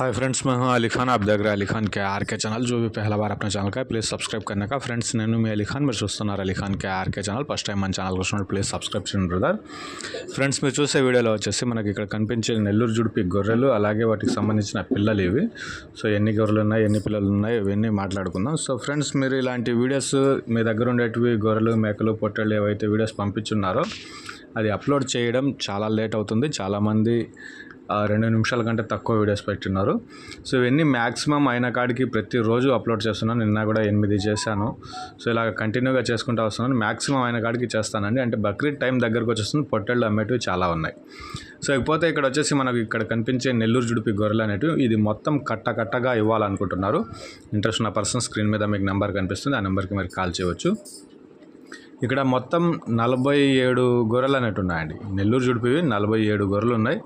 Hi friends, मैं हूं अली खान। आप देख रहे हैं अली खान के आर के चैनल। जो भी पहला बार अपने ఛానల్ का प्लीज़ सब्सक्రైబ్ करने का फ्रेंड्स। నేను మీ అలీ ఖాన్, మీరు చూస్తున్నారు అలీ ఖాన్ కే ఆర్కే ఛానల్। ఫస్ట్ టైం మన ఛానల్ చూస్తున్నారు ప్లీజ్ సబ్స్క్రైబ్ చేయండి బ్రదర్. ఫ్రెండ్స్, మీరు చూసే వీడియోలో వచ్చేసి మనకి ఇక్కడ కనిపించే నెల్లూరు జుడిపి గొర్రెలు, అలాగే వాటికి సంబంధించిన పిల్లలు ఇవి. సో ఎన్ని గొర్రెలు ఉన్నాయి, ఎన్ని పిల్లలు ఉన్నాయి, ఇవన్నీ మాట్లాడుకుందాం. సో ఫ్రెండ్స్, మీరు ఇలాంటి వీడియోస్ మీ దగ్గర ఉండేటివి గొర్రెలు, మేకలు, పొట్టేళ్ళు ఏవైతే వీడియోస్ పంపించున్నారో అది అప్లోడ్ చేయడం చాలా లేట్ అవుతుంది. చాలామంది 2 నిమిషాల కంటే తక్కువ వీడియోస్ పెట్టున్నారు. సో ఇవన్నీ మ్యాక్సిమం అయిన కాడికి ప్రతిరోజు అప్లోడ్ చేస్తున్నాను. నిన్న కూడా 8 చేశాను. సో ఇలా కంటిన్యూగా చేసుకుంటూ వస్తున్నాను. మ్యాక్సిమం అయిన కాడికి చేస్తానండి. అంటే బక్రీద్ టైం దగ్గరకు వచ్చేస్తుంది. పొట్టేళ్ళు అమ్మేటివి చాలా ఉన్నాయి. సో ఇకపోతే ఇక్కడ వచ్చేసి మనకు ఇక్కడ కనిపించే నెల్లూరు జుడిపి గొర్రెలు అనేటివి ఇది మొత్తం కట్టగా ఇవ్వాలనుకుంటున్నారు. ఇంట్రెస్ట్ ఉన్న పర్సన్ స్క్రీన్ మీద మీకు నెంబర్ కనిపిస్తుంది. ఆ నెంబర్కి మీరు కాల్ చేయవచ్చు. ఇక్కడ మొత్తం 47 గొర్రెలు అనేవి ఉన్నాయండి. నెల్లూరు జుడిపివి 47 గొర్రెలు ఉన్నాయి.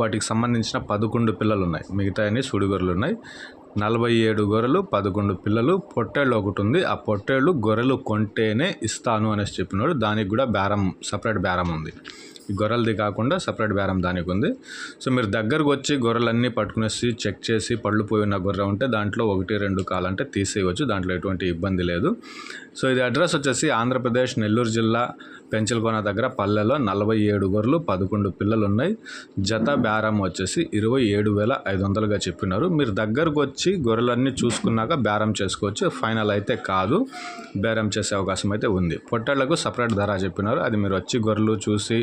వాటికి సంబంధించిన 11 పిల్లలు ఉన్నాయి. మిగతా అన్ని సుడి గొర్రెలు ఉన్నాయి. 47 గొర్రెలు, 11 పిల్లలు, పొట్టేళ్ళు ఒకటి ఉంది. ఆ పొట్టేళ్ళు గొర్రెలు కొంటేనే ఇస్తాను అనేసి చెప్పినాడు. దానికి కూడా సపరేట్ బేరం ఉంది. ఈ గొర్రెలది కాకుండా సపరేట్ బేరం దానికి ఉంది. సో మీరు దగ్గరకు వచ్చి గొర్రెలన్నీ పట్టుకునేసి చెక్ చేసి పళ్ళు పోయిన గొర్రె ఉంటే దాంట్లో 1-2 కాలంటే తీసేయవచ్చు. దాంట్లో ఎటువంటి ఇబ్బంది లేదు. సో ఇది అడ్రస్ వచ్చేసి ఆంధ్రప్రదేశ్ నెల్లూరు జిల్లా పెంచలకోన దగ్గర పల్లెలో 47 గొర్రెలు, 11 పిల్లలు ఉన్నాయి. జత బేరం వచ్చేసి 27,500గా చెప్పినారు. మీరు దగ్గరకు వచ్చి గొర్రెలన్నీ చూసుకున్నాక బేరం చేసుకోవచ్చు. ఫైనల్ అయితే కాదు, బేరం చేసే అవకాశం అయితే ఉంది. పొట్టేళ్లకు సపరేట్ ధర చెప్పినారు. అది మీరు వచ్చి గొర్రెలు చూసి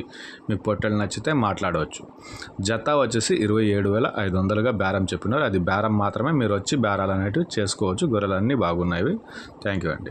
మీకు పొట్టేళ్ళు నచ్చితే మాట్లాడవచ్చు. జత వచ్చేసి 27,500గా బేరం చెప్పినారు. అది బేరం మాత్రమే, మీరు వచ్చి బేరాలు అనేటివి చేసుకోవచ్చు. గొర్రెలన్నీ బాగున్నాయి. థ్యాంక్ యూ అండి.